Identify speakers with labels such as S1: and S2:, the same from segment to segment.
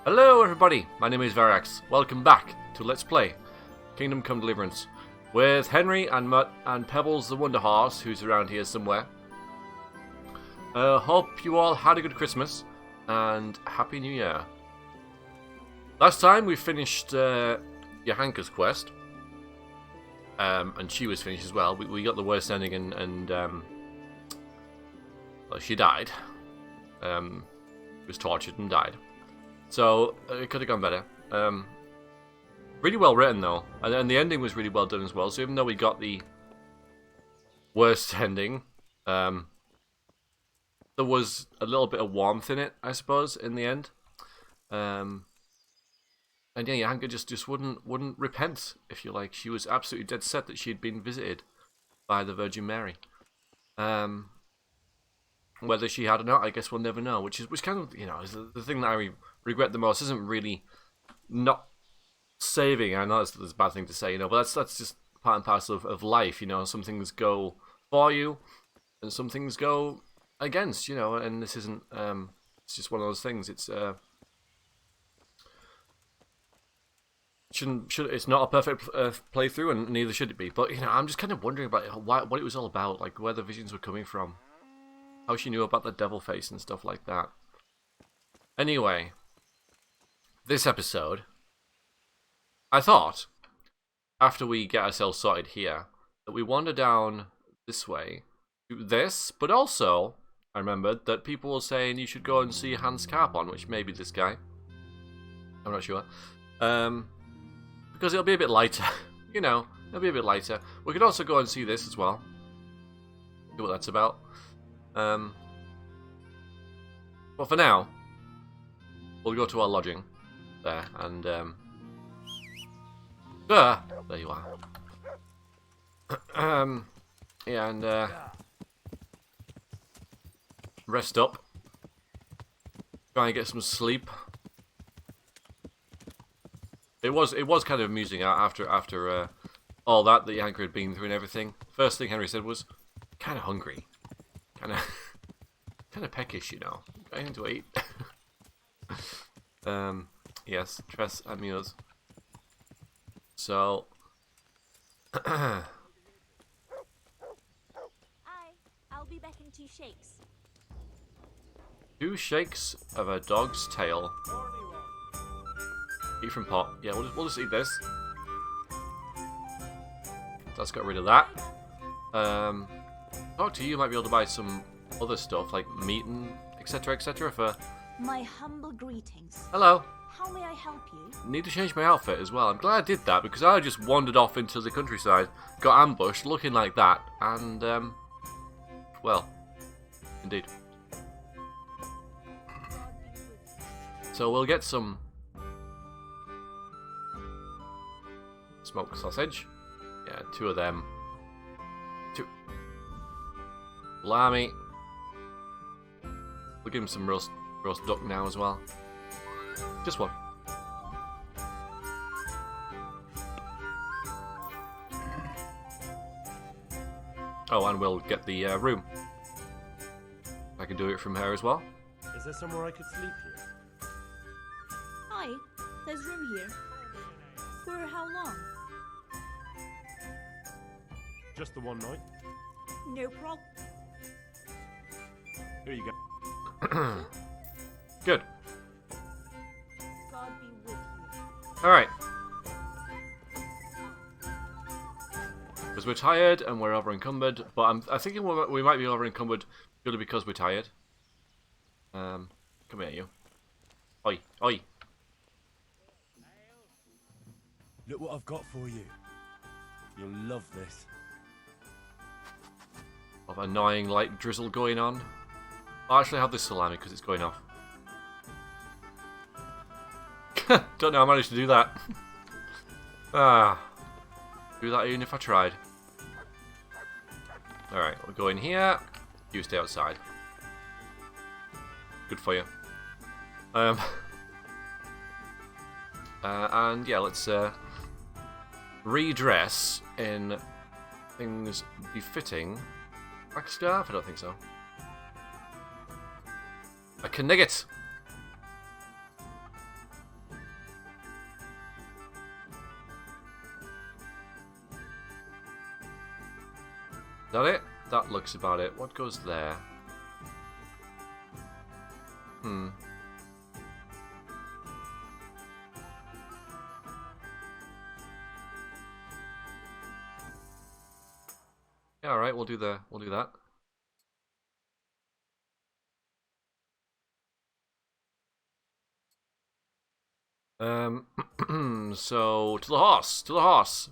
S1: Hello everybody, my name is Varax. Welcome back to Let's Play Kingdom Come Deliverance with Henry and Mutt and Pebbles the Wonder Horse, who's around here somewhere. Hope you all had a good Christmas and Happy New Year. Last time we finished Johanka's quest, and she was finished as well. We got the worst ending and well, she died. Was tortured and died. So, it could have gone better. Really well written, though. And the ending was really well done as well. So even though we got the worst ending, there was a little bit of warmth in it, I suppose, in the end. And yeah, Johanka just wouldn't repent, if you like. She was absolutely dead set that she had been visited by the Virgin Mary. Whether she had or not, I guess we'll never know. Which kind of, you know, is the thing that I regret the most. Isn't really not saving. I know that's a bad thing to say, you know, but that's just part and parcel of life, you know. Some things go for you, and some things go against, you know. And this isn't. It's just one of those things. It's it's not a perfect playthrough, and neither should it be. But you know, I'm just kind of wondering about what it was all about, like where the visions were coming from. How she knew about the devil face and stuff like that. Anyway, this episode, I thought, after we get ourselves sorted here, that we wander down this way, do this, but also, I remembered that people were saying you should go and see Hans Carpon, which may be this guy. I'm not sure. Because it'll be a bit lighter. You know, it'll be a bit lighter. We could also go and see this as well. See what that's about. But for now, we'll go to our lodging there, and there you are. Yeah, and rest up, try and get some sleep. It was kind of amusing after all that Johanka had been through and everything. First thing Henry said was, kind of hungry. Kind of peckish, you know. I need to eat. Yes, Tress and Muse. So,
S2: I'll be back in 2 shakes.
S1: 2 shakes of a dog's tail. Eat from pot. Yeah, we'll just eat this. That's got rid of that. Talk to you might be able to buy some other stuff like meat and etc. for.
S2: My humble greetings.
S1: Hello.
S2: How may I help you?
S1: Need to change my outfit as well. I'm glad I did that because I just wandered off into the countryside, got ambushed, looking like that, and well, indeed. So we'll get some smoked sausage. Yeah, 2 of them. 2. Salami. We'll give him some roast duck now as well. Just 1. Oh, and we'll get the room. I can do it from here as well.
S3: Is there somewhere I could sleep here?
S2: Hi, there's room here. For how long?
S3: Just the one night?
S2: No problem.
S3: Here you go.
S1: Good.
S2: God be with you.
S1: Alright. Because we're tired and we're over encumbered, but I'm thinking we might be over encumbered purely because we're tired. Come here, you. Oi, oi.
S3: Look what I've got for you. You'll love this.
S1: Of annoying light drizzle going on. I'll actually have this salami because it's going off. Don't know how I managed to do that. Do that even if I tried. Alright, we'll go in here. You stay outside. Good for you. And yeah, let's redress in things befitting. Black scarf? I don't think so. A Knigget! that it? That looks about it. What goes there? Yeah, alright, we'll do that. So to the horse, to the horse.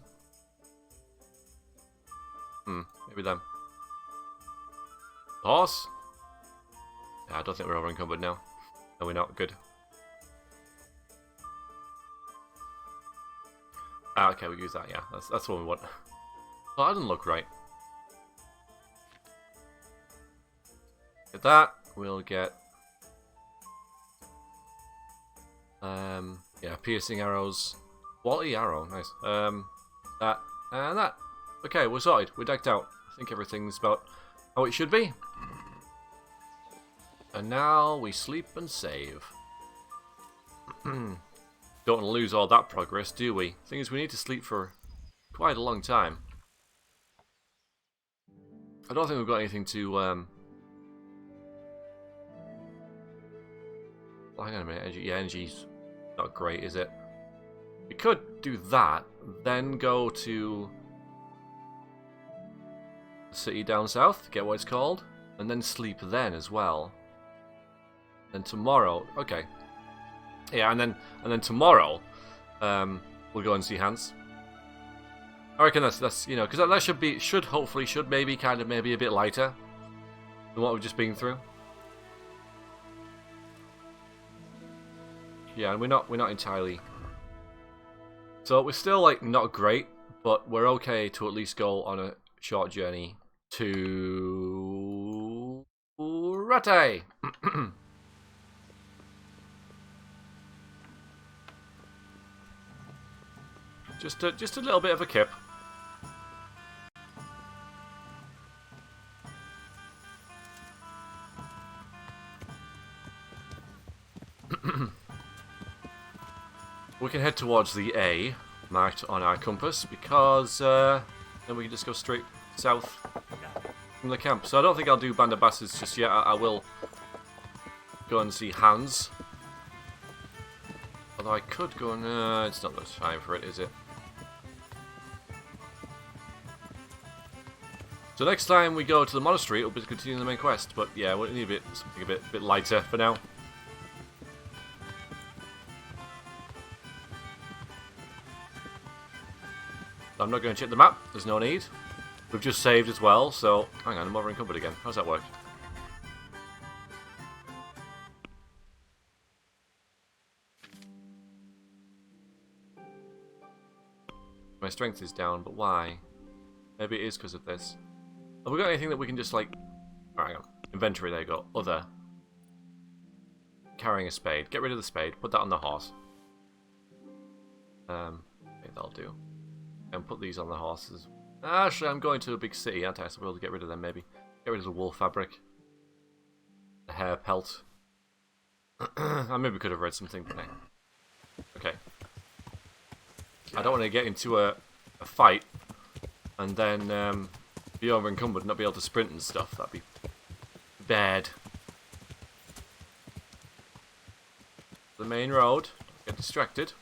S1: Maybe them. The horse? Yeah, I don't think we're over encumbered now. No, we're not. Good. Ah, okay, we use that. Yeah, that's what we want. Oh, that doesn't look right. Get that. We'll get. Yeah, piercing arrows. Quality arrow, nice. That and that. Okay, we're sorted. We're decked out. I think everything's about how it should be. And now we sleep and save. Don't want to lose all that progress, do we? Thing is, we need to sleep for quite a long time. I don't think we've got anything to. Hang on a minute. Energy, yeah, energy's not great, is it? We could do that, then go to the city down south, get what it's called, and then sleep then as well. Then tomorrow, okay, yeah, and then tomorrow, we'll go and see Hans. I reckon that's you know, because that should maybe a bit lighter than what we've just been through. Yeah, and we're not entirely. So we're still like not great, but we're okay to at least go on a short journey to Rate. just a little bit of a kip. We can head towards the A marked on our compass because then we can just go straight south from the camp. So I don't think I'll do Bandits just yet. I will go and see Hans. Although I could go and... it's not the time for it, is it? So next time we go to the monastery, it'll be to continue the main quest. But yeah, we need something a bit lighter for now. I'm not going to check the map, there's no need. We've just saved as well, so... Hang on, I'm over encumbered again. How's that work? My strength is down, but why? Maybe it is because of this. Have we got anything that we can just like... Oh, hang on. Inventory, there you go. Other. Carrying a spade. Get rid of the spade, put that on the horse. Okay, that'll do. And put these on the horses. Actually, I'm going to a big city, aren't I? So we'll get rid of them, maybe. Get rid of the wool fabric. The hair pelt. I maybe could have read something, but no. Okay. I don't want to get into a fight and then be over encumbered and not be able to sprint and stuff. That'd be bad. The main road. Get distracted.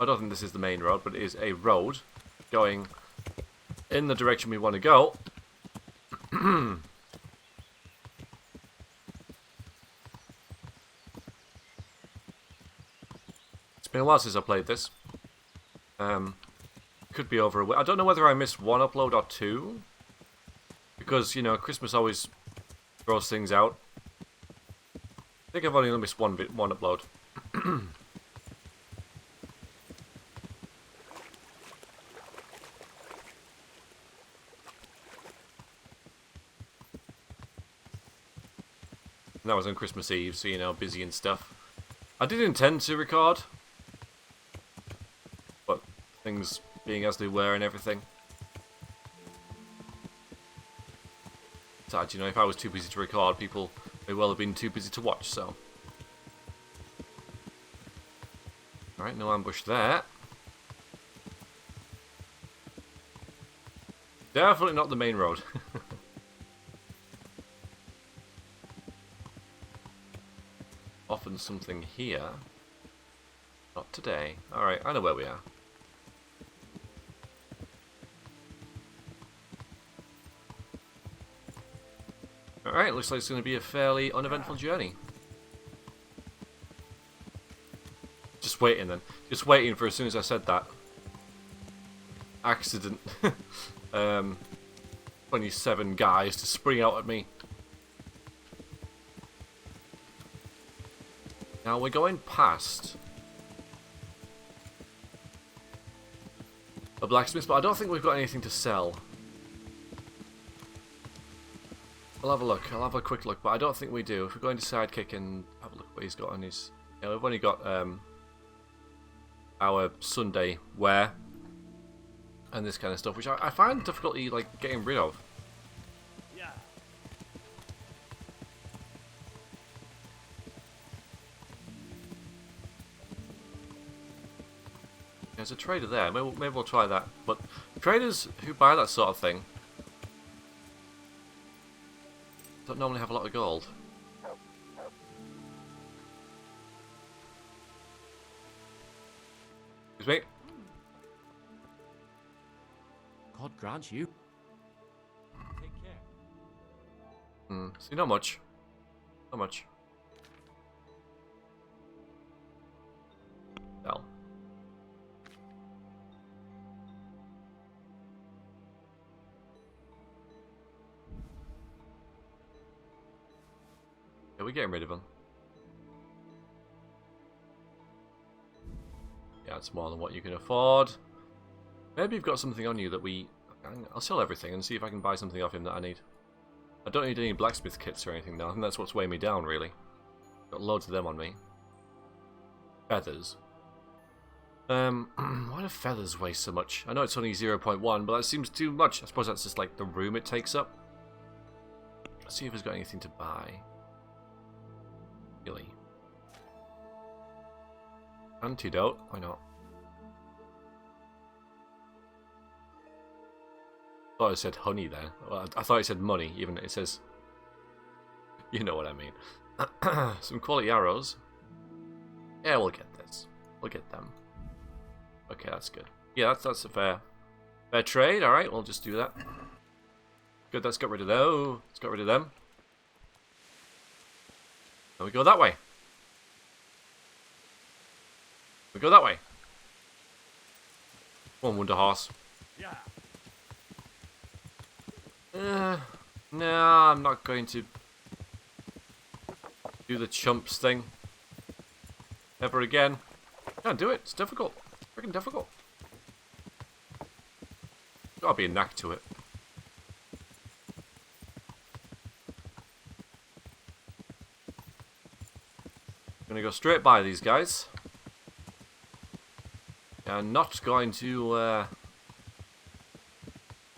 S1: I don't think this is the main road, but it is a road going in the direction we want to go. It's been a while since I played this. Could be over a week. I don't know whether I missed one upload or two. Because, you know, Christmas always throws things out. I think I've only missed one upload. That was on Christmas Eve, so, you know, busy and stuff. I did intend to record, but things being as they were and everything. Sad, you know, if I was too busy to record, people may well have been too busy to watch, so. Alright, no ambush there. Definitely not the main road. Often something here. Not today. Alright, I know where we are. Alright, looks like it's going to be a fairly uneventful journey. Just waiting then. Just waiting for as soon as I said that. Accident. 27 guys to spring out at me. Now we're going past a blacksmith, but I don't think we've got anything to sell. I'll have a look. I'll have a quick look, but I don't think we do. If we're going to Sidekick and have a look what he's got on his... Yeah, we've only got our Sunday wear and this kind of stuff, which I find difficulty like getting rid of.
S3: Yeah.
S1: There's a trader there. Maybe we'll try that. But traders who buy that sort of thing don't normally have a lot of gold. Excuse me.
S3: God grant you. Take care.
S1: See, not much. Not much. Well. Yeah, we're getting rid of them. Yeah, it's more than what you can afford. Maybe you've got something on you that we... I'll sell everything and see if I can buy something off him that I need. I don't need any blacksmith kits or anything now. I think that's what's weighing me down, really. Got loads of them on me. Feathers. Why do feathers weigh so much? I know it's only 0.1, but that seems too much. I suppose that's just like the room it takes up. Let's see if he's got anything to buy. Really. Antidote? Why not? I thought it said honey there. Well, I thought it said money, even it says... You know what I mean. Some quality arrows. Yeah, we'll get this. We'll get them. Okay, that's good. Yeah, that's a fair trade. Alright, we'll just do that. Good, let's get rid of those. Let's get rid of them. Then we go that way. We go that way. Come on, Wonder Horse.
S3: Yeah.
S1: No, I'm not going to do the chumps thing. Ever again. Can't do it. It's difficult. Freaking difficult. Gotta be a knack to it. Gonna go straight by these guys. And not going to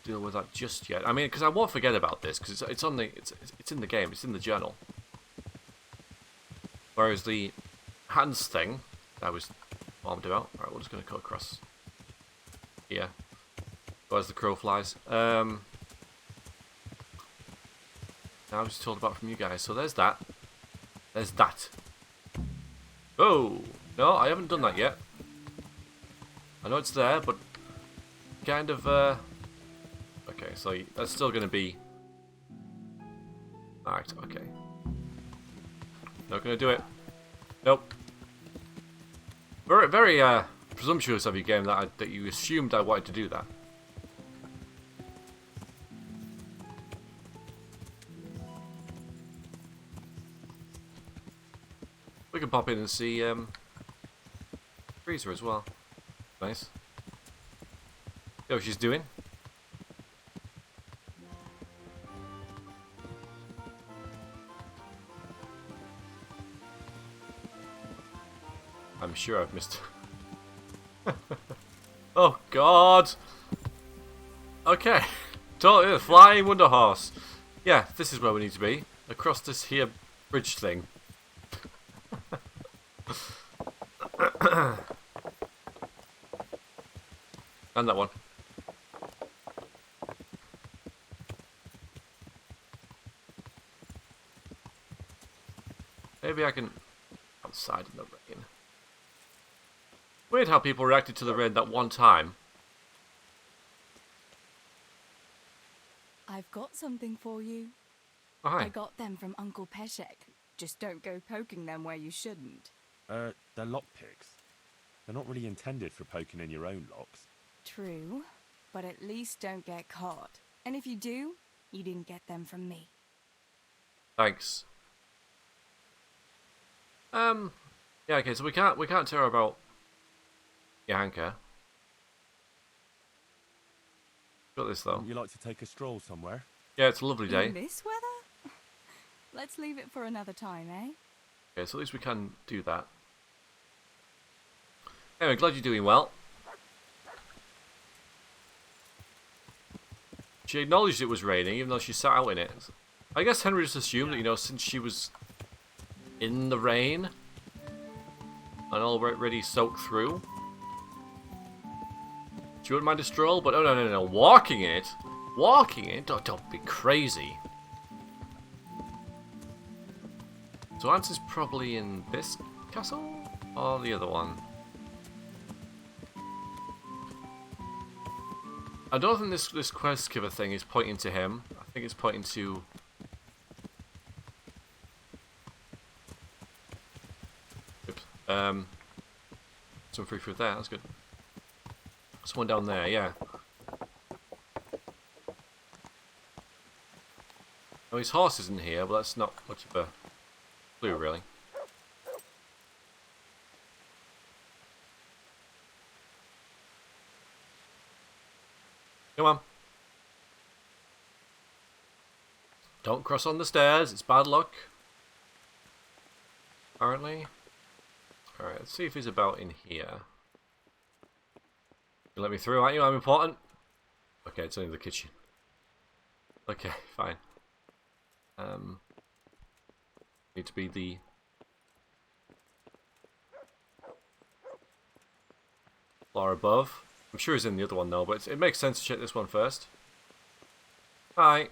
S1: deal with that just yet. I mean, because I won't forget about this because it's on the it's in the game. It's in the journal. Whereas the hands thing, that was what I'm doing. All right, we're just gonna go across here. Go as the crow flies. Now I'm just told about from you guys. So there's that. There's that. Oh no, I haven't done that yet. I know it's there, but kind of. Okay, so that's still going to be. Alright, okay. Not going to do it. Nope. Very, very presumptuous of you, game, that you assumed I wanted to do that. We can pop in and see Freezer as well. Nice. See what she's doing. I'm sure I've missed. Oh God. Okay. Totally flying Wonder Horse. Yeah, this is where we need to be. Across this here bridge thing. And that one. Maybe I can... outside in the rain. Weird how people reacted to the rain that one time.
S4: I've got something for you.
S1: Oh, hi.
S4: I got them from Uncle Peshek. Just don't go poking them where you shouldn't.
S3: They're lockpicks. They're not really intended for poking in your own locks.
S4: True, but at least don't get caught. And if you do, you didn't get them from me.
S1: Thanks. Yeah, okay, so we can't tell her about Yanka. Got this though.
S3: Wouldn't you like to take a stroll somewhere?
S1: Yeah, it's a lovely day.
S4: In this weather? Let's leave it for another time, eh?
S1: Okay, so at least we can do that. Anyway, glad you're doing well. She acknowledged it was raining, even though she sat out in it. I guess Henry just assumed that, you know, since she was in the rain and already soaked through, she wouldn't mind a stroll, but oh no, walking it? Walking it? Don't be crazy. So answer's probably in this castle? Or the other one? I don't think this quest giver thing is pointing to him. I think it's pointing to... Oops. Some free food there, that's good. Someone down there, yeah. Oh, his horse isn't here, but that's not much of a clue, really. Come on. Don't cross on the stairs, it's bad luck. Apparently. Alright, let's see if he's about in here. You let me through, aren't you? I'm important. Okay, it's only the kitchen. Okay, fine. Need to be the... floor above. I'm sure he's in the other one though, but it makes sense to check this one first. Hi.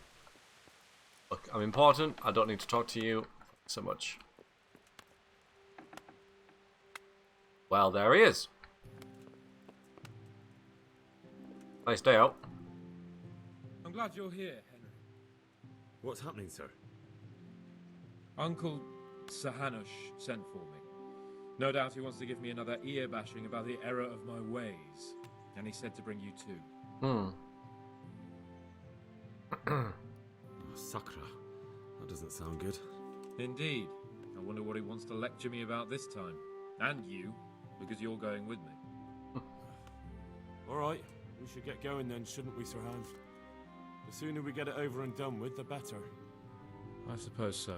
S1: Look, I'm important. I don't need to talk to you so much. Well, there he is. Nice day out.
S5: I'm glad you're here, Henry.
S3: What's happening, sir?
S5: Uncle Sahanush sent for me. No doubt he wants to give me another ear bashing about the error of my ways. And he said to bring you too.
S3: Sakra. That doesn't sound good.
S5: Indeed. I wonder what he wants to lecture me about this time. And you, because you're going with me.
S3: Alright, we should get going then, shouldn't we, Sir Hans? The sooner we get it over and done with, the better.
S5: I suppose so.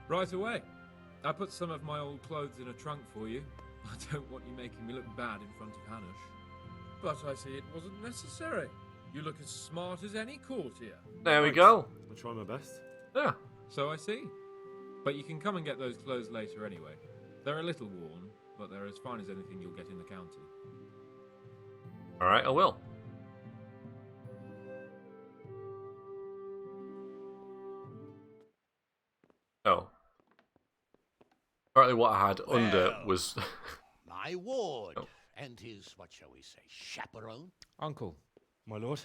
S5: Right away. I put some of my old clothes in a trunk for you. I don't want you making me look bad in front of Hanush. But I see it wasn't necessary. You look as smart as any courtier.
S1: There we go.
S3: I'll try my best.
S1: Yeah.
S5: So I see. But you can come and get those clothes later anyway. They're a little worn, but they're as fine as anything you'll get in the county.
S1: Alright, I will. Oh. Apparently what I had under was...
S6: my ward,
S1: Oh.
S6: and his, what shall we say, chaperone.
S7: Uncle.
S3: My lord?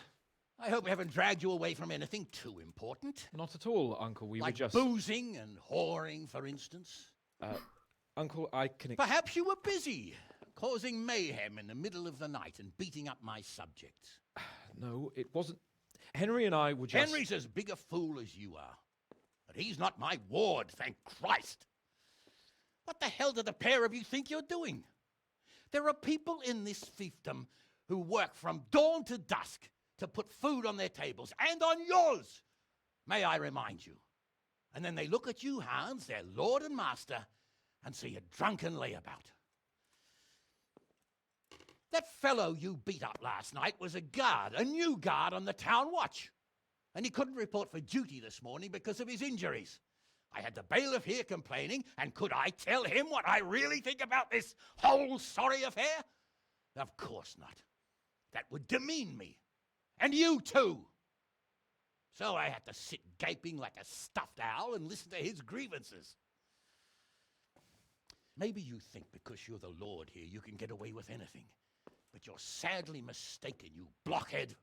S6: I hope we haven't dragged you away from anything too important.
S7: Not at all, Uncle. We
S6: like
S7: were just...
S6: boozing and whoring, for instance.
S7: Uncle, I can...
S6: Perhaps you were busy, causing mayhem in the middle of the night and beating up my subjects.
S7: No, it wasn't... Henry and I were just...
S6: Henry's as big a fool as you are. But he's not my ward, thank Christ. What the hell do the pair of you think you're doing? There are people in this fiefdom who work from dawn to dusk to put food on their tables and on yours, may I remind you. And then they look at you, Hans, their lord and master, and see a drunken layabout. That fellow you beat up last night was a guard, a new guard on the town watch. And he couldn't report for duty this morning because of his injuries. I had the bailiff here complaining, and could I tell him what I really think about this whole sorry affair? Of course not. That would demean me. And you too. So I had to sit gaping like a stuffed owl and listen to his grievances. Maybe you think because you're the Lord here you can get away with anything. But you're sadly mistaken, you blockhead.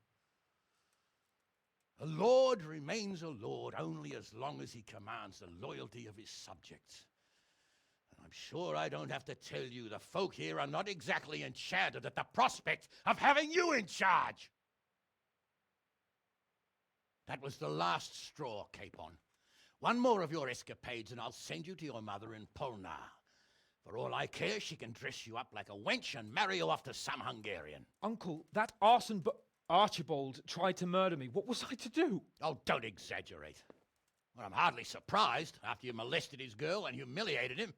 S6: A lord remains a lord only as long as he commands the loyalty of his subjects. And I'm sure I don't have to tell you the folk here are not exactly enchanted at the prospect of having you in charge. That was the last straw, Capon. One more of your escapades and I'll send you to your mother in Polnar. For all I care, she can dress you up like a wench and marry you off to some Hungarian.
S7: Uncle, that arson Archibald tried to murder me. What was I to do?
S6: Oh, don't exaggerate. Well, I'm hardly surprised after you molested his girl and humiliated him.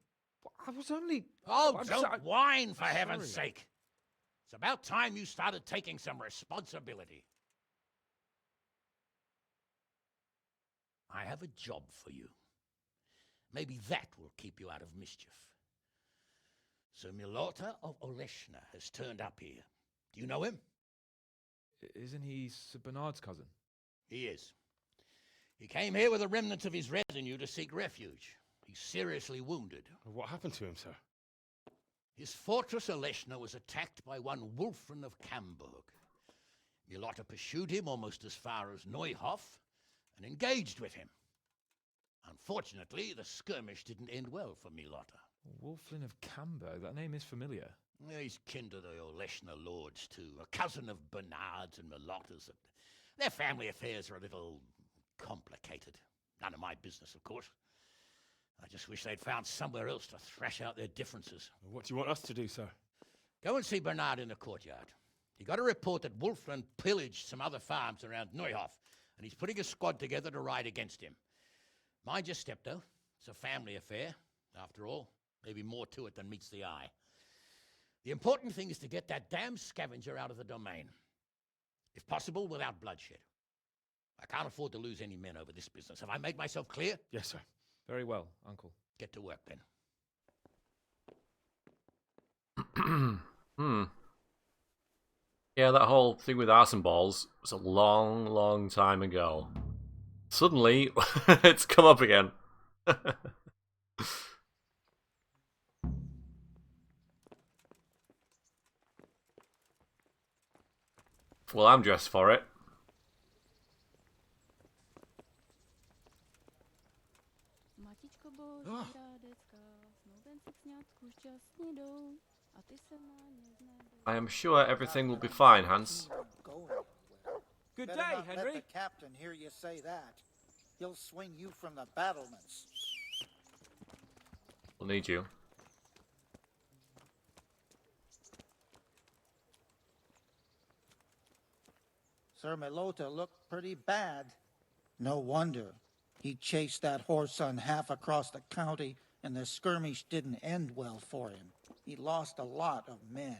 S7: I was only...
S6: Oh,
S7: I'm
S6: don't whine, for heaven's
S7: sorry.
S6: sake. It's about time you started taking some responsibility. I have a job for you. Maybe that will keep you out of mischief. Sir Milota of Oleshna has turned up here. Do you know him?
S7: Isn't he Sir Bernard's cousin?
S6: He is. He came here with the remnants of his retinue to seek refuge. He's seriously wounded.
S3: What happened to him, sir?
S6: His fortress Oleshna was attacked by one Wulfrin of Camburg. Milota pursued him almost as far as Neuhof and engaged with him. Unfortunately, the skirmish didn't end well for Milota.
S7: Wulflin of Camber. That name is familiar.
S6: He's kin to the Oleshna lords, too. A cousin of Bernard's and Milota's. Their family affairs are a little complicated. None of my business, of course. I just wish they'd found somewhere else to thrash out their differences.
S3: What do you want us to do, sir?
S6: Go and see Bernard in the courtyard. He got a report that Wulflin pillaged some other farms around Neuhof, and he's putting a squad together to ride against him. Mind your step, though. It's a family affair, after all. Maybe more to it than meets the eye. The important thing is to get that damn scavenger out of the domain. If possible, without bloodshed. I can't afford to lose any men over this business. Have I made myself clear?
S3: Yes, sir.
S7: Very well, Uncle.
S6: Get to work, then.
S1: Yeah, that whole thing with arson balls was a long, long time ago. Suddenly, it's come up again. Well, I'm dressed for it. I am sure everything will be fine, Hans.
S5: Good
S8: Better
S5: day,
S8: not
S5: Henry.
S8: Let the captain hear you say that. He'll swing you from the battlements.
S1: We'll need you.
S8: Sir Milota looked pretty bad. No wonder. He chased that horse on half across the county, and the skirmish didn't end well for him. He lost a lot of men.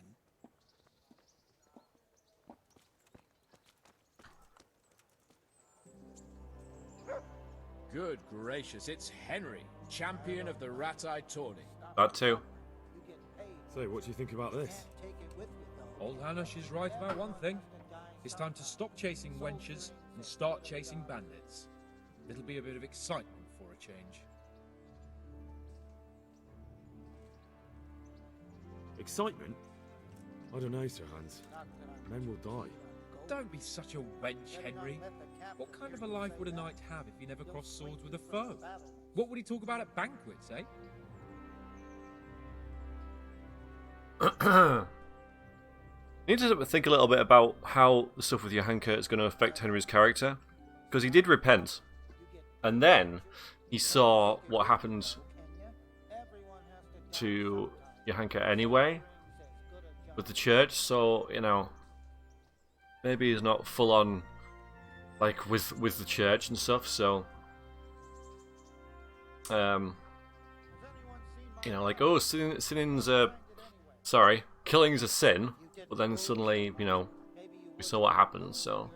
S5: Good gracious, it's Henry, champion of the Rat-Eye Tourney.
S1: That too.
S3: So, what do you think about this?
S5: Old Hanush is right about one thing. It's time to stop chasing wenches and start chasing bandits. It'll be a bit of excitement for a change.
S3: Excitement? I don't know, Sir Hans. Men will die.
S5: Don't be such a wench, Henry. What kind of a life would a knight have if he never crossed swords with a foe? What would he talk about at banquets, eh?
S1: Need to think a little bit about how the stuff with Johanka is going to affect Henry's character. Because he did repent. And then he saw what happened to Johanka anyway. With the church, so, you know, maybe he's not full on, like, with the church and stuff, so, you know, like, oh, killing's a sin, but then suddenly, you know, we saw what happened, so,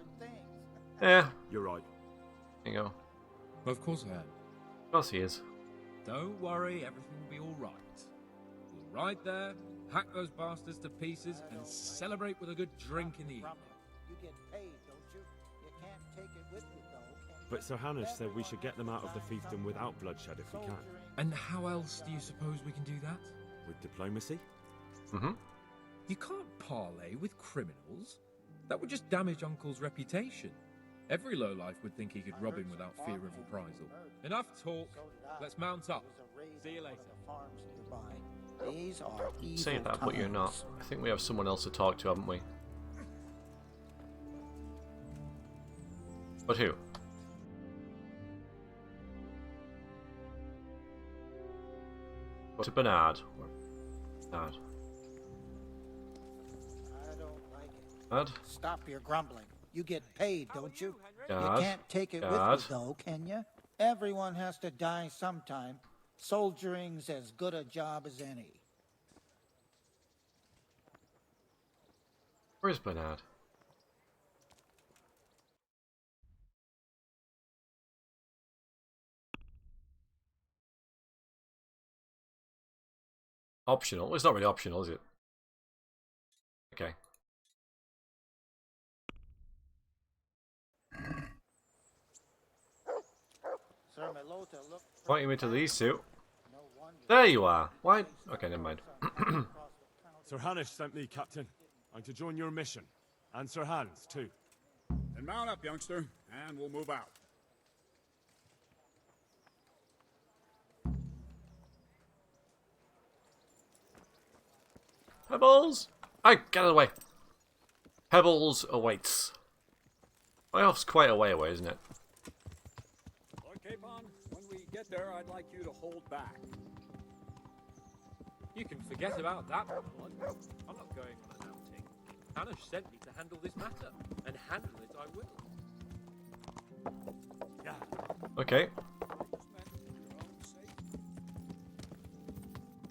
S3: You're right.
S1: there you go.
S5: Of course I am.
S1: Of course he is.
S5: Don't worry, everything will be alright. We'll ride there, hack those bastards to pieces, and celebrate with a good drink in the evening.
S8: You get paid, don't you? You can't take it with you, though,
S3: But Sir Hanush said we should get them out of the fiefdom without bloodshed if we can.
S5: And how else do you suppose we can do that?
S3: With diplomacy?
S1: Mm-hmm.
S5: You can't parley with criminals. That would just damage Uncle's reputation. Every lowlife would think he could rob him without fear of reprisal. Enough talk. Let's mount up.
S7: See you later.
S8: These are evil
S1: Say that, but you're not.
S8: times.
S1: I think we have someone else to talk to, haven't we? But who? To Bernard. Bernard.
S8: I don't like it.
S1: Bernard?
S8: Stop your grumbling. You get paid, don't you?
S1: Guard.
S8: You can't take it
S1: Guard.
S8: with you, though, can you? Everyone has to die sometime. Soldiering's as good a job as any.
S1: Where's Bernard? Optional? Well, it's not really optional, is it? Okay.
S8: Sir Melota looked
S1: Pointing me to these two.
S8: no wonder.
S1: There you are. Why? Okay, never mind.
S3: Sir Hanush sent me, Captain. I'm to join your mission. And Sir Hans, too.
S9: Then mount up, youngster, and we'll move out.
S1: Pebbles! I get out of the way. Pebbles awaits. My off's quite a way away, isn't it?
S9: Lord Capon, when we get there, I'd like you to hold back.
S5: You can forget about that, my lord. I'm not going on an outing. Hanush sent me to handle this matter, and handle it I will.
S3: Yeah.
S1: Okay.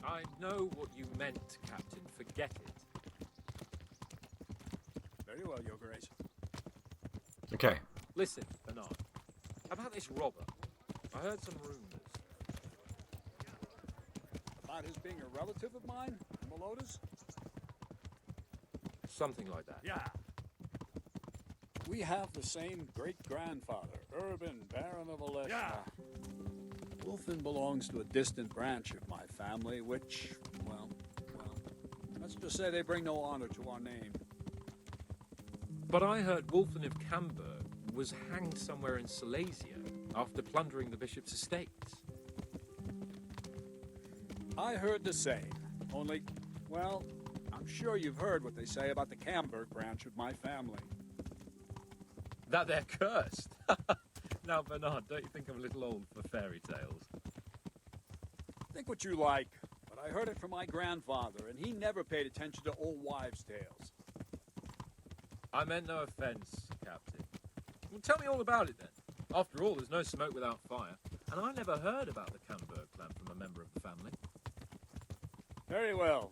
S5: I know what you meant, Captain. Forget it.
S9: Very well, Your Grace.
S1: Okay.
S5: Listen, Bernard. About this robber. I heard some rumours.
S9: About his being a relative of mine, Melota's?
S5: Something like that.
S3: Yeah.
S9: We have the same great-grandfather, Urban, Baron of Alesha.
S3: Yeah.
S9: Wolfen belongs to a distant branch of my family, which, well, let's just say they bring no honor to our name.
S5: But I heard Wolfen of Camberg was hanged somewhere in Silesia after plundering the bishop's estates.
S9: I heard the same, only, well, I'm sure you've heard what they say about the Camberg branch of my family.
S5: That they're cursed. Now, Bernard, don't you think I'm a little old for fairy tales?
S9: Think what you like, but I heard it from my grandfather, and he never paid attention to old wives' tales.
S5: I meant no offence, Captain. Well, tell me all about it then. After all, there's no smoke without fire, and I never heard about the Camberg clan from a member of the family.
S9: Very well.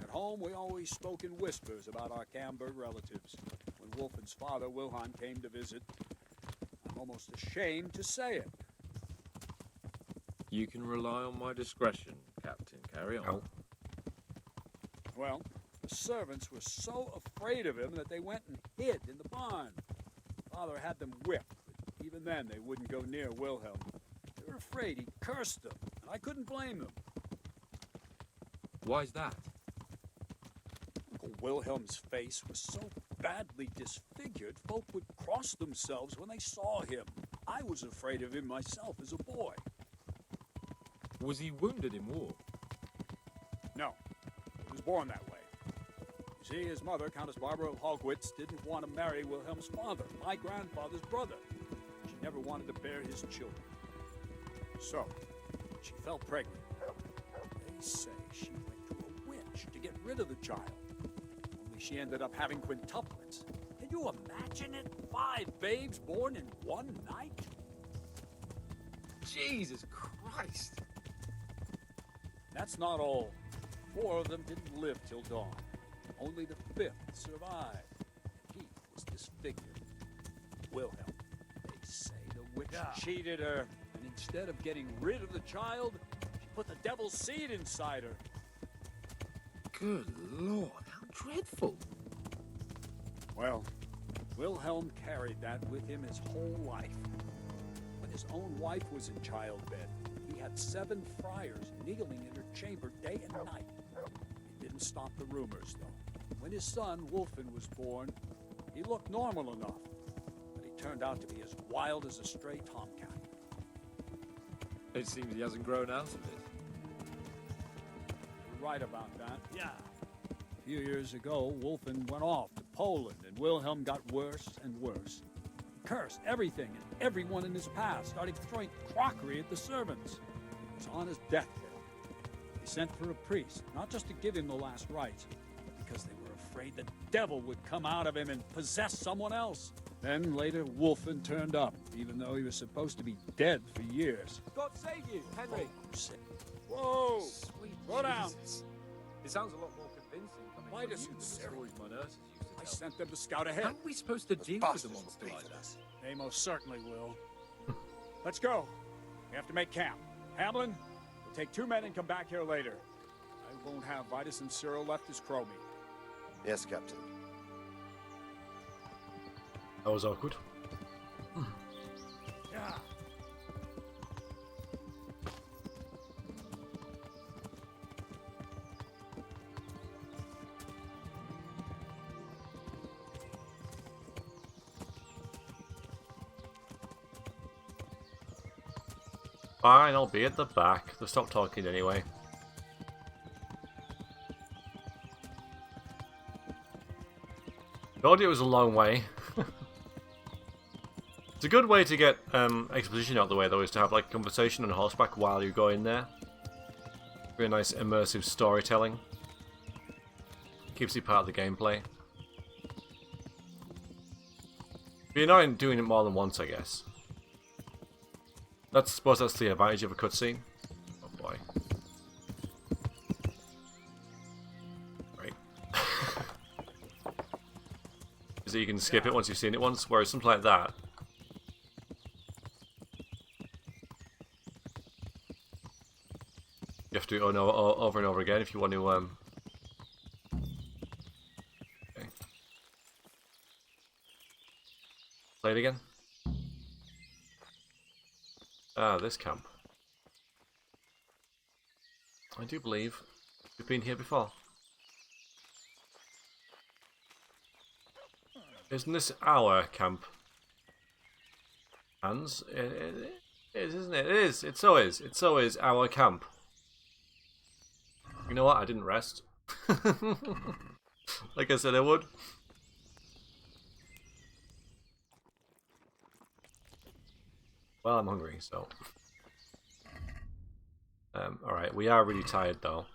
S9: At home, we always spoke in whispers about our Camberg relatives. When Wolfen's father, Wilhelm, came to visit, I'm almost ashamed to say it.
S5: You can rely on my discretion, Captain. Carry on.
S1: Oh.
S9: Well, the servants were so afraid of him that they went and hid in the barn. Father had them whipped, but even then they wouldn't go near Wilhelm. They were afraid he'd cursed them, and I couldn't blame them.
S5: Why's that?
S9: Uncle Wilhelm's face was so badly disfigured, folk would cross themselves when they saw him. I was afraid of him myself as a boy.
S5: Was he wounded in war?
S9: No, he was born that way. You see, his mother, Countess Barbara of Hogwitz, didn't want to marry Wilhelm's father, my grandfather's brother. She never wanted to bear his children. So, she fell pregnant. They say she went to a witch to get rid of the child. Only she ended up having quintuplets. Can you imagine it? 5 babes born in one night?
S5: Jesus Christ!
S9: That's not all. 4 of them didn't live till dawn. Only the 5th survived. He was disfigured. Wilhelm. They say the witch cheated her, and instead of getting rid of the child, she put the devil's seed inside her.
S5: Good Lord, how dreadful!
S9: Well, Wilhelm carried that with him his whole life. his own wife was in childbed. He had 7 friars kneeling in her chamber day and night. It didn't stop the rumors, though. When his son, Wolfen, was born, he looked normal enough, but he turned out to be as wild as a stray tomcat.
S5: It seems he hasn't grown out of it.
S9: You're right about that, yeah. A few years ago, Wolfen went off to Poland, and Wilhelm got worse and worse. He cursed everything and everyone in his path, started throwing crockery at the servants. He was on his deathbed. They sent for a priest, not just to give him the last rites, but because they were afraid the devil would come out of him and possess someone else. Then later, Wolfen turned up, even though he was supposed to be dead for years.
S5: God save you, Henry!
S9: Whoa!
S5: Sweet
S9: Go down.
S5: Jesus. It sounds a lot more convincing coming
S9: Why
S5: from
S9: does
S5: you
S9: you
S5: than the
S9: say-
S5: stories my nurses used to
S9: I
S5: tell.
S9: sent them to scout ahead.
S5: How are we supposed to deal with a monster like that?
S9: They most certainly will. Let's go. We have to make camp. Hamlin, we'll take 2 men and come back here later. I won't have Vitus and Cyril left as crow meat.
S10: Yes, Captain.
S1: That was awkward.
S9: Yeah.
S1: Fine, I'll be at the back. They'll stop talking anyway. Told you it was a long way. It's a good way to get exposition out of the way, though, is to have like conversation on horseback while you go in there. Very nice immersive storytelling. Keeps you part of the gameplay. Be annoying doing it more than once, I guess. I suppose that's the advantage of a cutscene. Oh boy. Right. Is that you can skip it once you've seen it once, whereas something like that. You have to do it over and over again if you want to okay. Play it again. Ah, this camp. I do believe we've been here before. Isn't this our camp? Hans? It is, isn't it? It is. It so is. It so is our camp. You know what? I didn't rest. Like I said I would. Well, I'm hungry, so... alright, we are really tired, though.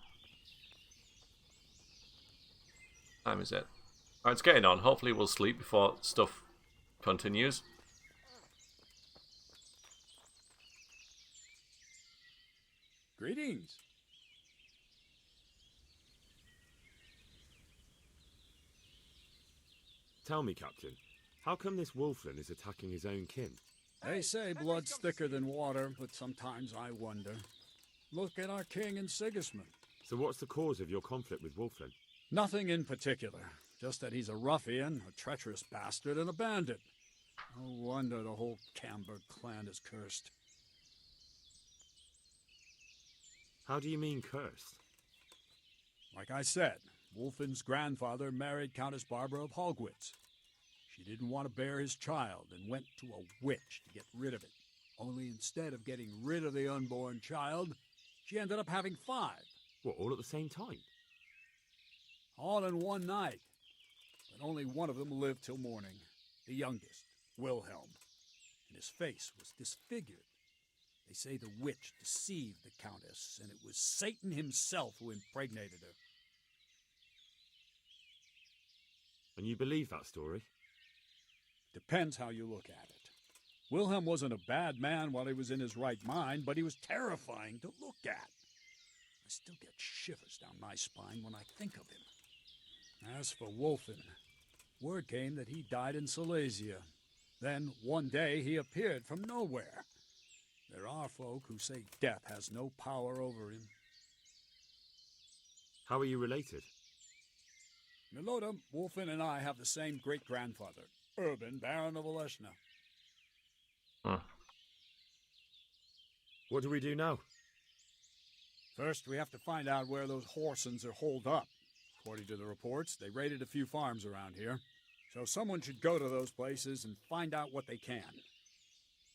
S1: What time is it? Alright, it's getting on. Hopefully we'll sleep before stuff continues.
S9: Greetings.
S3: Tell me, Captain, how come this Wolfen is attacking his own kin?
S9: They say blood's thicker than water, but sometimes I wonder. Look at our king and Sigismund.
S3: So what's the cause of your conflict with Wolfen?
S9: Nothing in particular. Just that he's a ruffian, a treacherous bastard, and a bandit. No wonder the whole Camber clan is cursed.
S3: How do you mean cursed?
S9: Like I said, Wolfen's grandfather married Countess Barbara of Hogwitz. She didn't want to bear his child and went to a witch to get rid of it. Only instead of getting rid of the unborn child, she ended up having 5.
S3: What, all at the same time?
S9: All in one night. But only one of them lived till morning. The youngest, Wilhelm. And his face was disfigured. They say the witch deceived the Countess, and it was Satan himself who impregnated her.
S3: And you believe that story?
S9: Depends how you look at it. Wilhelm wasn't a bad man while he was in his right mind, but he was terrifying to look at. I still get shivers down my spine when I think of him. As for Wolfen, word came that he died in Silesia. Then, one day, he appeared from nowhere. There are folk who say death has no power over him.
S3: How are you related?
S9: Milota, Wolfen, and I have the same great-grandfather, Urban, Baron of Oleshna.
S1: Huh.
S3: What do we do now?
S9: First, we have to find out where those Horsons are holed up. According to the reports, they raided a few farms around here. So someone should go to those places and find out what they can.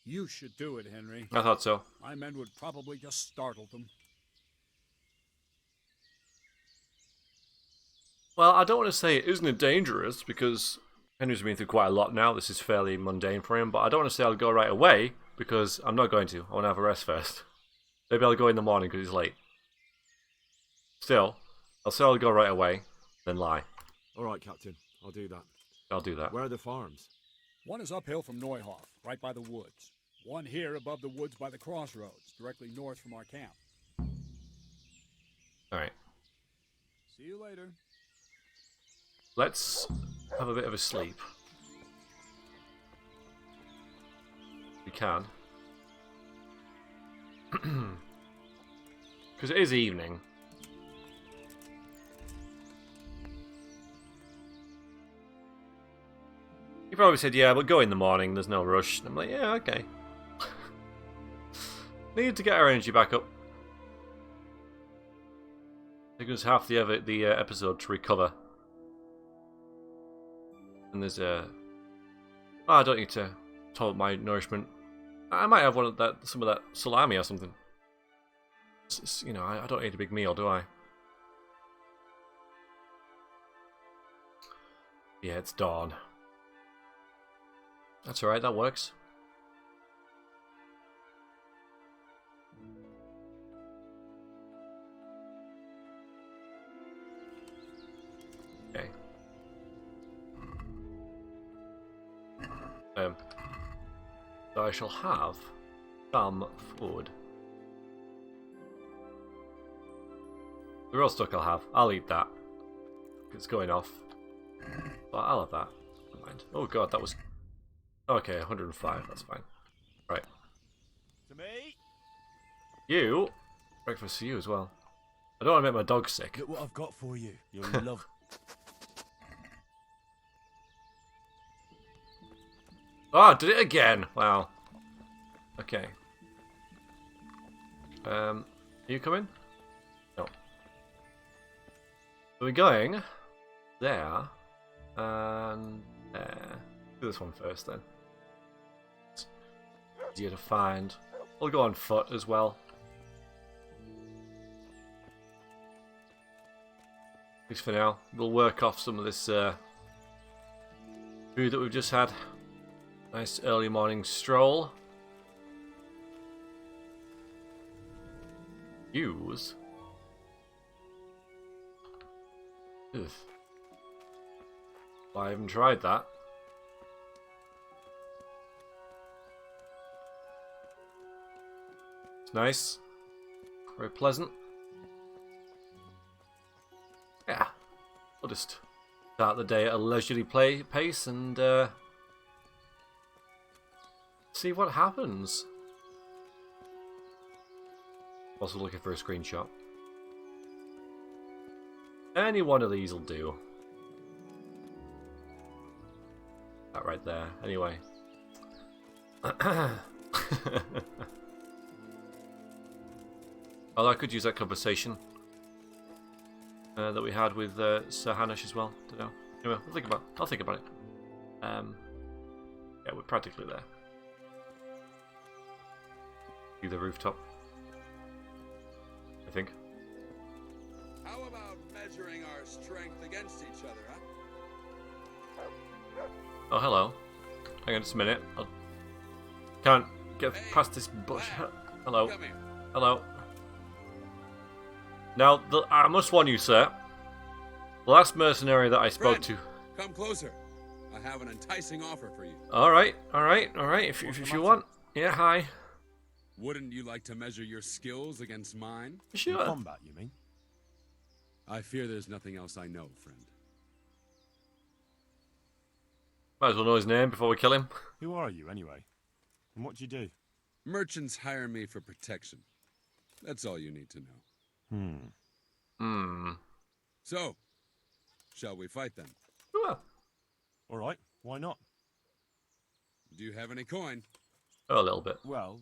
S9: You should do it, Henry.
S1: I thought so.
S9: My men would probably just startle them.
S1: Well, I don't want to say isn't it dangerous, because Henry's been through quite a lot now. This is fairly mundane for him, but I don't want to say I'll go right away, because I'm not going to. I want to have a rest first. Maybe I'll go in the morning because it's late. Still, I'll say I'll go right away, then lie.
S3: All right, Captain. I'll do that.
S1: I'll do that.
S3: Where are the farms?
S9: One is uphill from Neuhoff, right by the woods. One here above the woods by the crossroads, directly north from our camp.
S1: Alright.
S9: See you later.
S1: Let's have a bit of a sleep. We can. Because it is evening. You probably said, yeah, but go in the morning, there's no rush. And I'm like, yeah, okay. Need to get our energy back up. It was half the episode to recover. And there's a... Oh, I don't need to tolerate my nourishment. I might have some of that salami or something. You know, I don't need a big meal, do I? Yeah, it's dawn. That's alright, that works. Okay. So I shall have some food. The roast duck I'll eat that. It's going off. But I'll have that. Never mind. Oh god, that was... Okay, 105, that's fine. Right.
S3: To me?
S1: You? Breakfast for you as well. I don't want to make my dog sick.
S3: Look what I've got for you. You'll love...
S1: Ah, did it again! Wow. Okay. Are you coming? No. So we're going there and there. Do this one first then. It's easier to find. We'll go on foot as well. At least for now. We'll work off some of this food that we've just had. Nice early morning stroll. Use. Ugh. Well, I haven't tried that. It's nice. Very pleasant. Yeah. We'll just start the day at a leisurely pace and see what happens. Also looking for a screenshot. Any one of these will do. That right there. Anyway. Oh, I could use that conversation that we had with Sir Hanish as well. Don't know. Anyway, I'll think about it. Yeah, we're practically there. Do the rooftop. I think.
S10: How about measuring our strength against each other, huh?
S1: Oh, hello. Hang on just a minute. I can't get past this bush. Hello.
S10: Come here.
S1: Hello. Now, I must warn you, sir. The last mercenary that I spoke to...
S10: Come closer. I have an enticing offer for you.
S1: Alright. If you want. Yeah, hi.
S10: Wouldn't you like to measure your skills against mine?
S1: Sure.
S3: In combat, you mean?
S10: I fear there's nothing else I know, friend.
S1: Might as well know his name before we kill him.
S3: Who are you, anyway? And what do you do?
S10: Merchants hire me for protection. That's all you need to know. So, shall we fight then?
S1: Sure.
S3: All right, why not?
S10: Do you have any coin?
S1: Oh, a little bit.
S3: Well,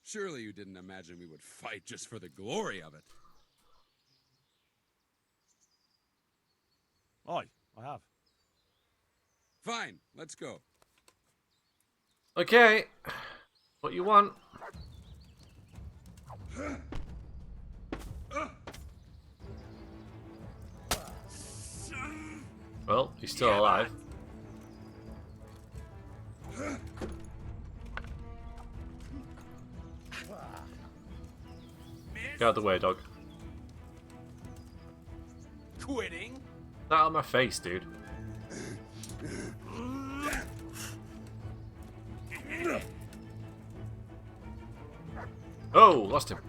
S10: Surely you didn't imagine we would fight just for the glory of it.
S3: Aye, I have.
S10: Fine, let's go.
S1: Okay. What you want? Well, he's still alive. Get out of the way, dog.
S9: Quitting?
S1: Get out of my face, dude. Oh, lost him.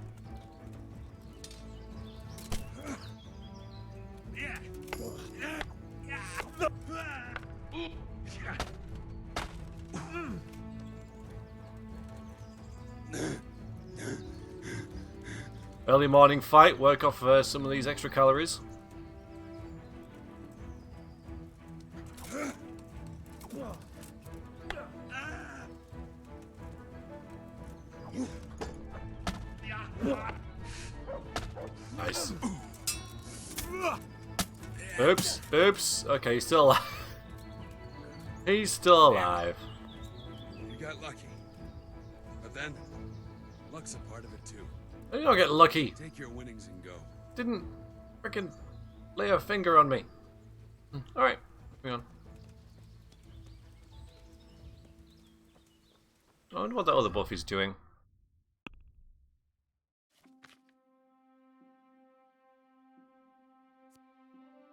S1: Early morning fight, work off some of these extra calories. Nice. Oops, oops. Okay, he's still alive. He's still alive.
S10: You got lucky. But then, luck's a part of it too.
S1: You don't get lucky.
S10: Take your winnings and go.
S1: Didn't freaking lay a finger on me. Alright, moving on. I wonder what that other buff is doing.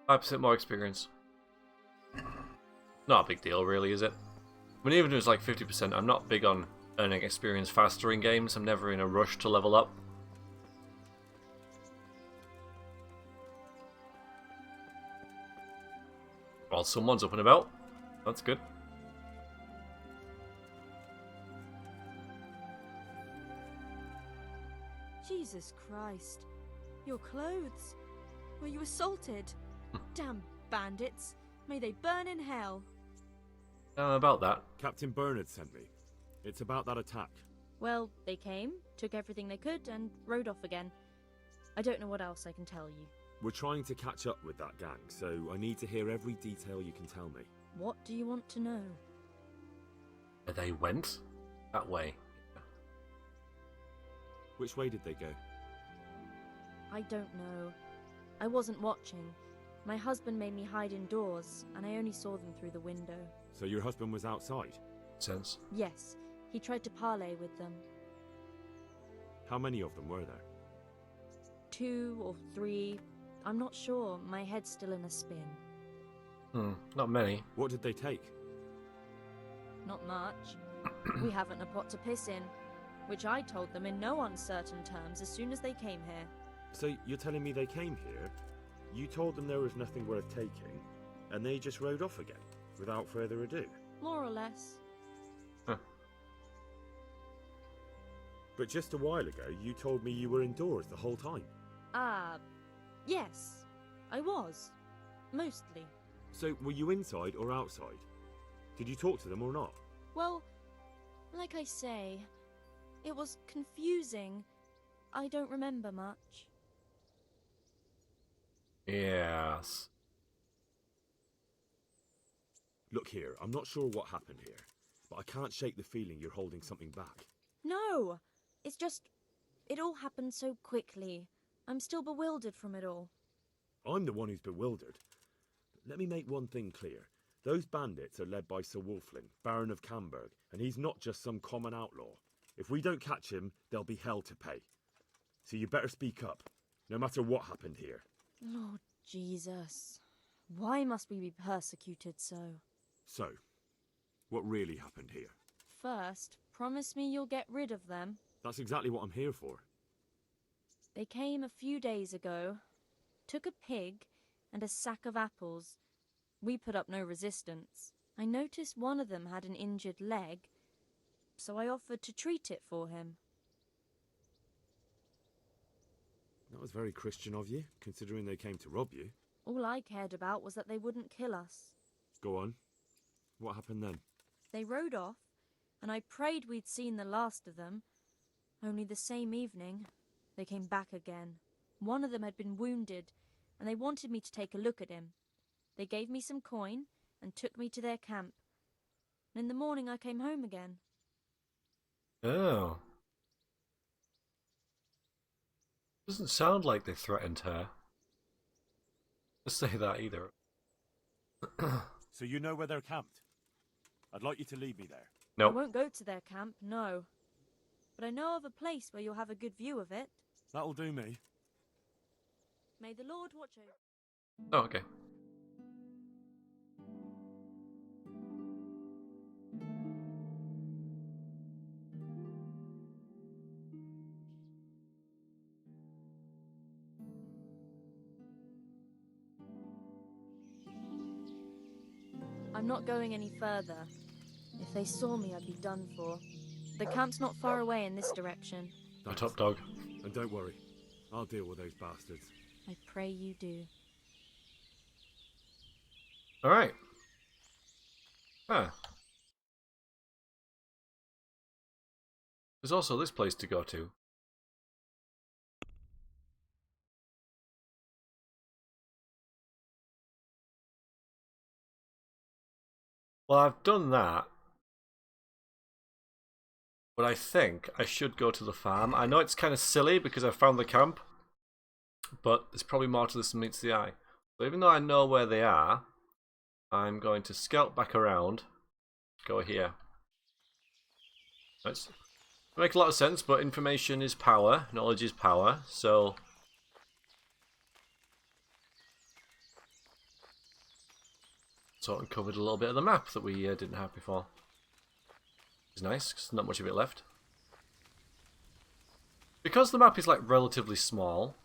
S1: 5% more experience. Not a big deal, really, is it? I mean, even if it's like 50%, I'm not big on earning experience faster in games. I'm never in a rush to level up. Well, someone's up and about. That's good.
S2: Jesus Christ. Your clothes. Were you assaulted? Damn bandits. May they burn in hell.
S1: About that.
S3: Captain Bernard sent me. It's about that attack.
S2: Well, they came, took everything they could, and rode off again. I don't know what else I can tell you.
S3: We're trying to catch up with that gang, so I need to hear every detail you can tell me.
S2: What do you want to know?
S1: They went that way.
S3: Which way did they go?
S2: I don't know. I wasn't watching. My husband made me hide indoors, and I only saw them through the window.
S3: So your husband was outside?
S1: Sense.
S2: Yes, he tried to parley with them.
S3: How many of them were there?
S2: 2 or 3. I'm not sure. My head's still in a spin.
S1: Not many.
S3: What did they take?
S2: Not much. We haven't a pot to piss in, which I told them in no uncertain terms as soon as they came here.
S3: So you're telling me they came here, you told them there was nothing worth taking, and they just rode off again, without further ado?
S2: More or less.
S1: Huh.
S3: But just a while ago, you told me you were indoors the whole time.
S2: Yes. I was. Mostly.
S3: So were you inside or outside? Did you talk to them or not?
S2: Well, like I say, it was confusing. I don't remember much.
S1: Yes.
S3: Look here, I'm not sure what happened here, but I can't shake the feeling you're holding something back.
S2: No! It's just... it all happened so quickly. I'm still bewildered from it all.
S3: I'm the one who's bewildered. Let me make one thing clear. Those bandits are led by Sir Wolfling, Baron of Camberg, and he's not just some common outlaw. If we don't catch him, there'll be hell to pay. So you better speak up, no matter what happened here.
S2: Lord Jesus. Why must we be persecuted so?
S3: So, what really happened here?
S2: First, promise me you'll get rid of them.
S3: That's exactly what I'm here for.
S2: They came a few days ago, took a pig and a sack of apples. We put up no resistance. I noticed one of them had an injured leg, so I offered to treat it for him.
S3: That was very Christian of you, considering they came to rob you.
S2: All I cared about was that they wouldn't kill us.
S3: Go on. What happened then?
S2: They rode off, and I prayed we'd seen the last of them. Only the same evening, they came back again. One of them had been wounded, and they wanted me to take a look at him. They gave me some coin and took me to their camp. And in the morning I came home again.
S1: Oh. Doesn't sound like they threatened her. Let's say that either.
S3: So you know where they're camped? I'd like you to lead me there.
S1: Nope.
S2: I won't go to their camp, no. But I know of a place where you'll have a good view of it.
S3: That'll do me.
S2: May the Lord watch over.
S1: Oh, okay.
S2: I'm not going any further. If they saw me, I'd be done for. The camp's not far away in this direction.
S1: My top dog.
S3: And don't worry, I'll deal with those bastards.
S2: I pray you do.
S1: Alright. Huh. There's also this place to go to. Well, I've done that. But I think I should go to the farm. I know it's kind of silly because I found the camp. But there's probably more to this than meets the eye. So even though I know where they are, I'm going to scout back around. Go here. That's make a lot of sense, but information is power. Knowledge is power. So sort of covered a little bit of the map that we didn't have before. It's nice, because not much of it left. Because the map is like relatively small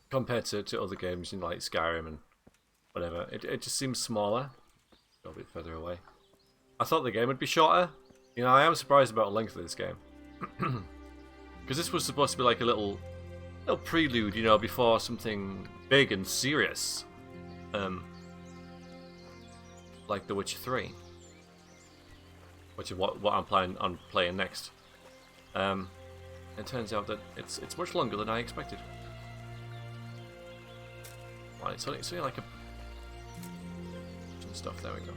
S1: compared to other games, you know, like Skyrim and whatever, it just seems smaller. Go a bit further away. I thought the game would be shorter. You know, I am surprised about the length of this game. Because this was supposed to be like a little prelude, you know, before something big and serious. Like The Witcher 3. Which is what I'm planning on playing next. It turns out that it's much longer than I expected. Right, it's only like a some stuff. There we go.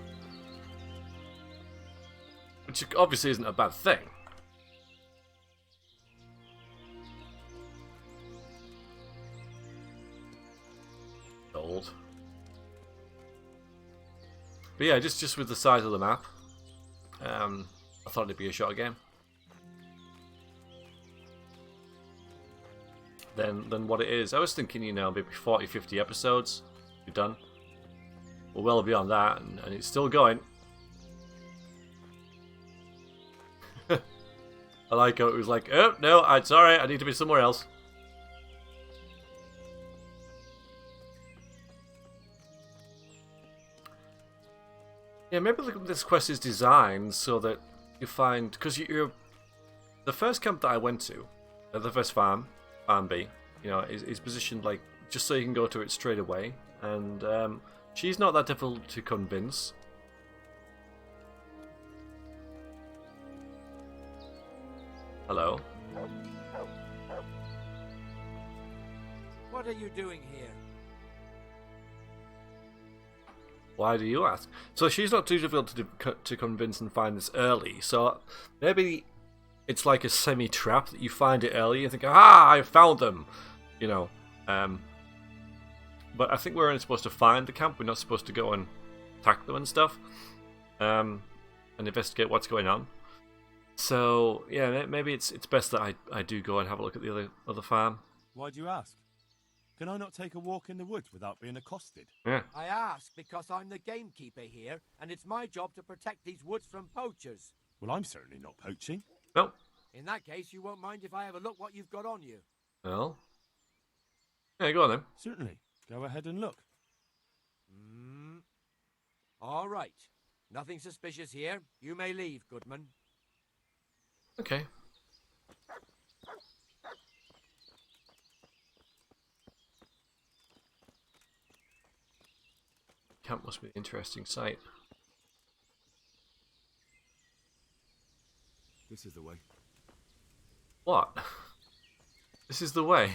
S1: Which obviously isn't a bad thing. Gold. But yeah, just with the size of the map, I thought it'd be a shorter game. Than what it is. I was thinking, you know, maybe 40, 50 episodes, be done. We're well beyond that, and it's still going. I like how it was like, oh, no, I'm sorry, I need to be somewhere else. Yeah, maybe this quest is designed so that you find... Because you're... The first camp that I went to, the first farm B, you know, is positioned like just so you can go to it straight away, and she's not that difficult to convince. Hello.
S11: What are you doing here?
S1: Why do you ask? So she's not too difficult to convince and find this early. So maybe it's like a semi-trap that you find it early and think, ah, I found them, you know. But I think we're only supposed to find the camp. We're not supposed to go and attack them and stuff, and investigate what's going on. So yeah, maybe it's best that I do go and have a look at the other farm.
S3: Why do you ask? Can I not take a walk in the woods without being accosted?
S1: Yeah.
S11: I ask because I'm the gamekeeper here, and it's my job to protect these woods from poachers.
S3: Well, I'm certainly not poaching.
S1: No.
S11: In that case, you won't mind if I have a look what you've got on you.
S1: Well. Yeah, go on then.
S3: Certainly. Go ahead and look.
S11: All right. Nothing suspicious here. You may leave, Goodman.
S1: Okay. Camp must be an interesting sight.
S3: This is the way.
S1: What? This is the way.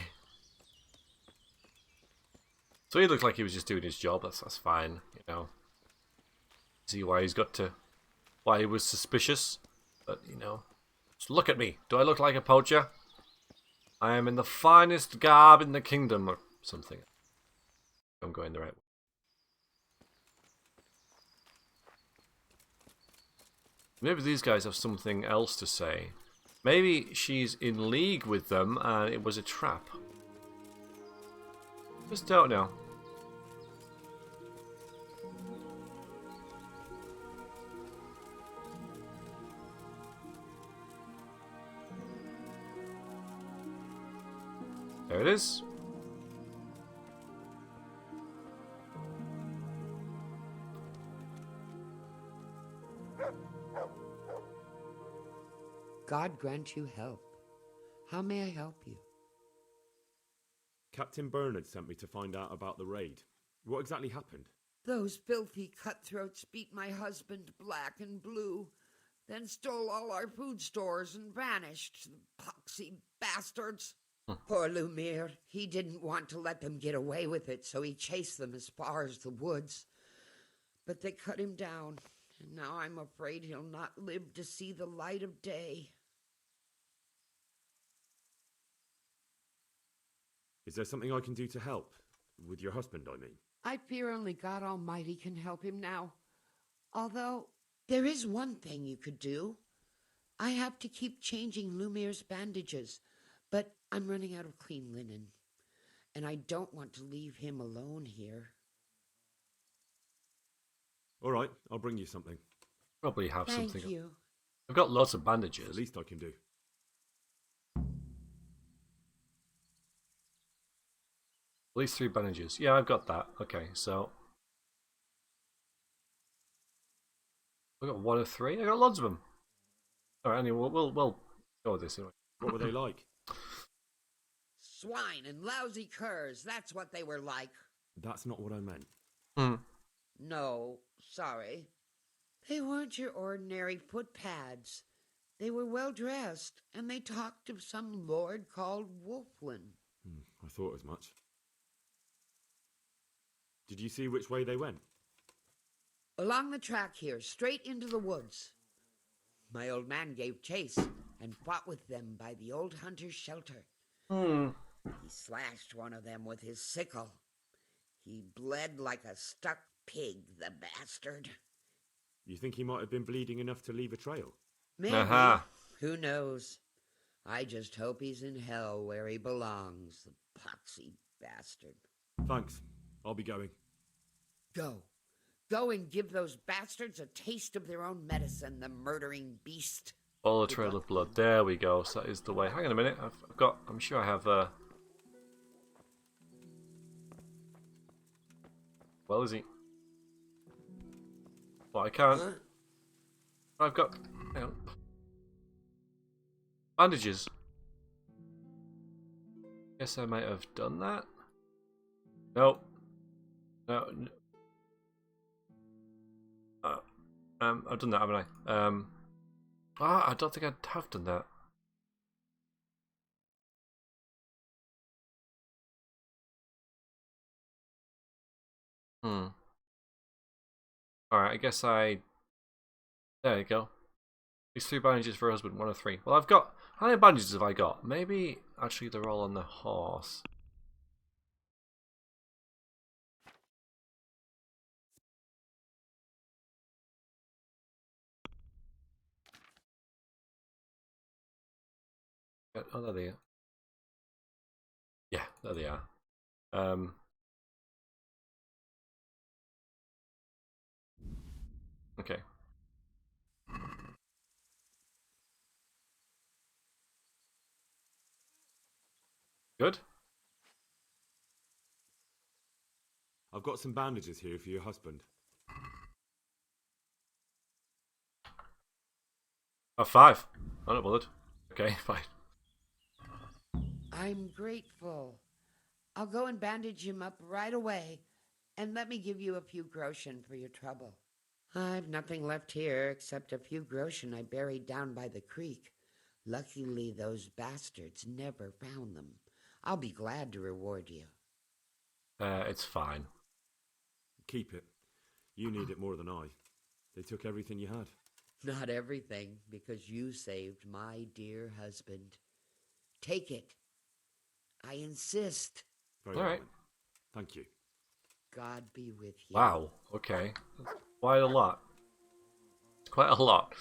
S1: So he looked like he was just doing his job. That's fine, you know. See why he's got to... Why he was suspicious. But, you know... Just look at me. Do I look like a poacher? I am in the finest garb in the kingdom, or something. I'm going the right way. Maybe these guys have something else to say. Maybe she's in league with them and it was a trap. Just don't know. There it is.
S12: God grant you help. How may I help you?
S3: Captain Bernard sent me to find out about the raid. What exactly happened?
S12: Those filthy cutthroats beat my husband black and blue, then stole all our food stores and vanished, the poxy bastards. Poor Lumiere. He didn't want to let them get away with it, so he chased them as far as the woods. But they cut him down, and now I'm afraid he'll not live to see the light of day.
S3: Is there something I can do to help? With your husband, I mean.
S12: I fear only God Almighty can help him now. Although, there is one thing you could do. I have to keep changing Lumiere's bandages, but I'm running out of clean linen, and I don't want to leave him alone here.
S3: All right, I'll bring you something.
S1: Probably have something.
S12: Thank you.
S1: I've got lots of bandages.
S3: The least I can do.
S1: At least 3 bandages. Yeah, I've got that. Okay, so I got 1 of 3. I got lots of them. All right, anyway, we'll go with this anyway.
S3: What were they like?
S12: Swine and lousy curs, that's what they were like.
S3: That's not what I meant.
S12: No, sorry. They weren't your ordinary footpads. They were well dressed, and they talked of some lord called Wolflin.
S3: I thought as much. Did you see which way they went?
S12: Along the track here, straight into the woods. My old man gave chase and fought with them by the old hunter's shelter. He slashed one of them with his sickle. He bled like a stuck pig, the bastard.
S3: You think he might have been bleeding enough to leave a trail?
S12: Maybe. Who knows? I just hope he's in hell where he belongs, the poxy bastard.
S3: Thanks. I'll be going.
S12: Go. Go and give those bastards a taste of their own medicine, the murdering beast.
S1: Follow a trail of blood. There we go. So that is the way. Hang on a minute. I've got... I'm sure I have... Well, is he? Well, I can't... I've got... Hang on. Bandages. Guess I might have done that. No. No. I've done that, haven't I? I don't think I have done that. Alright, I guess I... There you go. These 3 bandages for her husband, 1 of 3. Well, I've got... How many bandages have I got? Maybe, actually, they're all on the horse. Oh, there they are. Yeah, there they are. Okay. Good.
S3: I've got some bandages here for your husband.
S1: Oh, 5. I'm not bothered. Okay, fine.
S12: I'm grateful. I'll go and bandage him up right away, and let me give you a few groschen for your trouble. I've nothing left here except a few groschen I buried down by the creek. Luckily, those bastards never found them. I'll be glad to reward you.
S1: It's fine.
S3: Keep it. You need it more than I. They took everything you had.
S12: Not everything, because you saved my dear husband. Take it. I insist.
S3: Very
S1: All
S3: well
S1: right.
S3: then. Thank you.
S12: God be with you.
S1: Wow. Okay. Quite a lot. Quite a lot.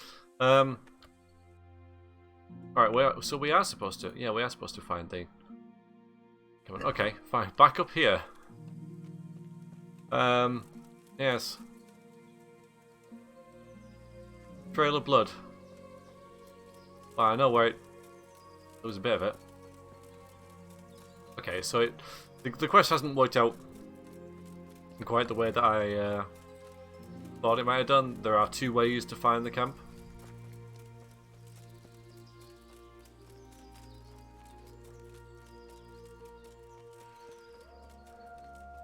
S1: Alright, so we are supposed to... Yeah, we are supposed to find the... Come on. Okay, fine. Back up here. Yes. Trail of blood. Well, I know where it... There was a bit of it. Okay, so the quest hasn't worked out in quite the way that I thought it might have done. There are 2 ways to find the camp.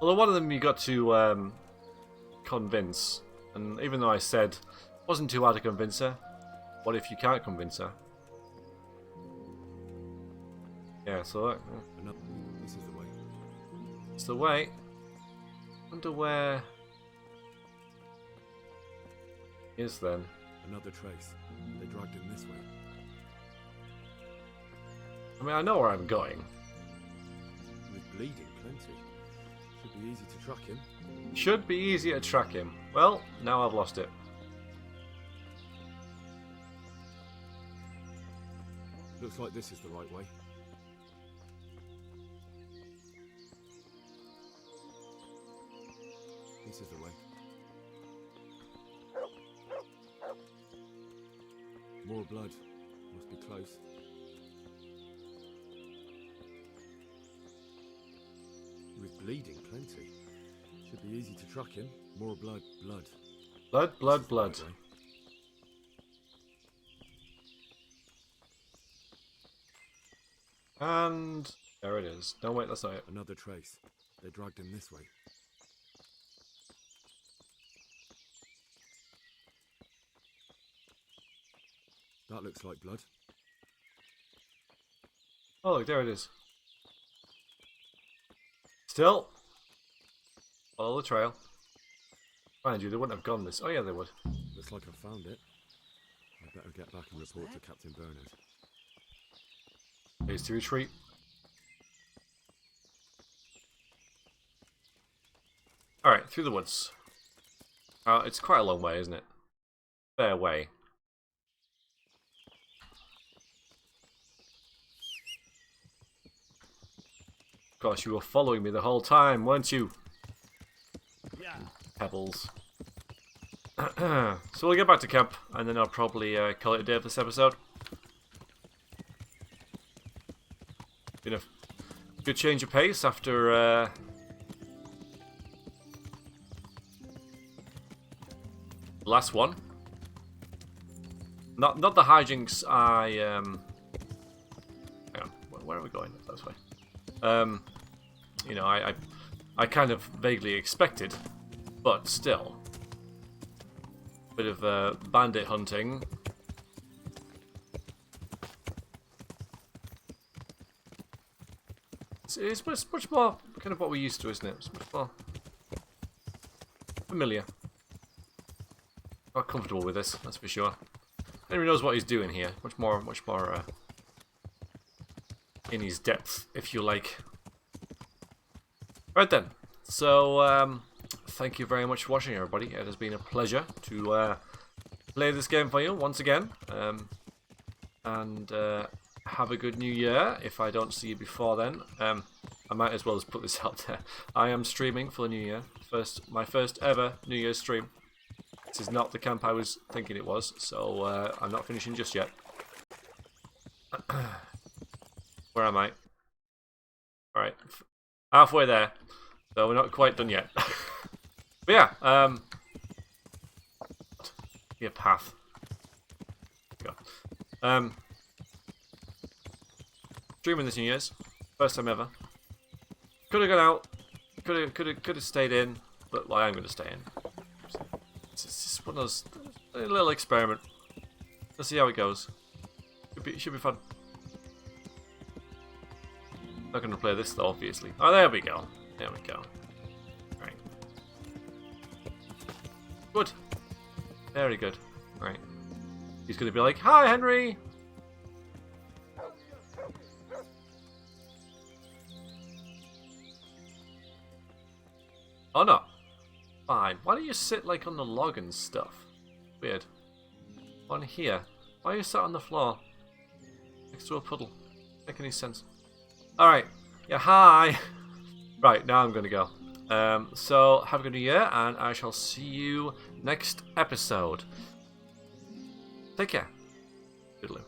S1: Although one of them you got to convince, and even though I said it wasn't too hard to convince her, what if you can't convince her? Yeah, so that,
S3: This is the way.
S1: it's the way. Wonder where is then?
S3: Another trace. They dragged him this way.
S1: I mean, I know where I'm going.
S3: He was bleeding plenty. Should be easy to track him.
S1: Should be easy to track him. Well, now I've lost it.
S3: Looks like this is the right way. This is the way. More blood. Must be close. He was bleeding plenty. Should be easy to track him. More blood. Blood.
S1: Blood, blood, blood.
S3: Right way.
S1: And there it is. No, wait, that's not it.
S3: Another trace. They dragged him this way. That looks like blood.
S1: Oh, look, there it is. Still. Follow the trail. Mind you, they wouldn't have gone this. Oh, yeah, they would.
S3: Looks like I found it. I better get back and report to Captain Bernard.
S1: Phase to retreat. Alright, through the woods. It's quite a long way, isn't it? Fair way. Gosh, you were following me the whole time, weren't you?
S3: Yeah.
S1: Pebbles. So we'll get back to camp, and then I'll probably call it a day for this episode. Been a good change of pace after last one. Not the hijinks I hang on, where are we going? This way. You know, I kind of vaguely expected, but still. Bit of bandit hunting. It's much more kind of what we're used to, isn't it? It's much more familiar. Not comfortable with this, that's for sure. Henry knows what he's doing here. Much more in his depth, if you like. Right then. So, thank you very much for watching, everybody. It has been a pleasure to play this game for you once again. And have a good new year. If I don't see you before then, I might as well just put this out there. I am streaming for the new year. My first ever New Year's stream. This is not the camp I was thinking it was, so I'm not finishing just yet. Where am I? Alright. Halfway there. So we're not quite done yet. But yeah, be a path. Go. Streaming this New Year's. First time ever. Could have gone out. Could have stayed in, but well, I am going to stay in. It's just one of those, a little experiment. Let's see how it goes. Should be fun. Not gonna play this though, obviously. Oh, there we go. There we go. Right. Good. Very good. Right. He's gonna be like, "Hi, Henry." Oh no. Fine. Why don't you sit like on the log and stuff? Weird. On here. Why are you sat on the floor? Next to a puddle. Make any sense? Alright. Yeah, hi. Right, now I'm gonna go. So have a good new year, and I shall see you next episode. Take care. Toodaloo.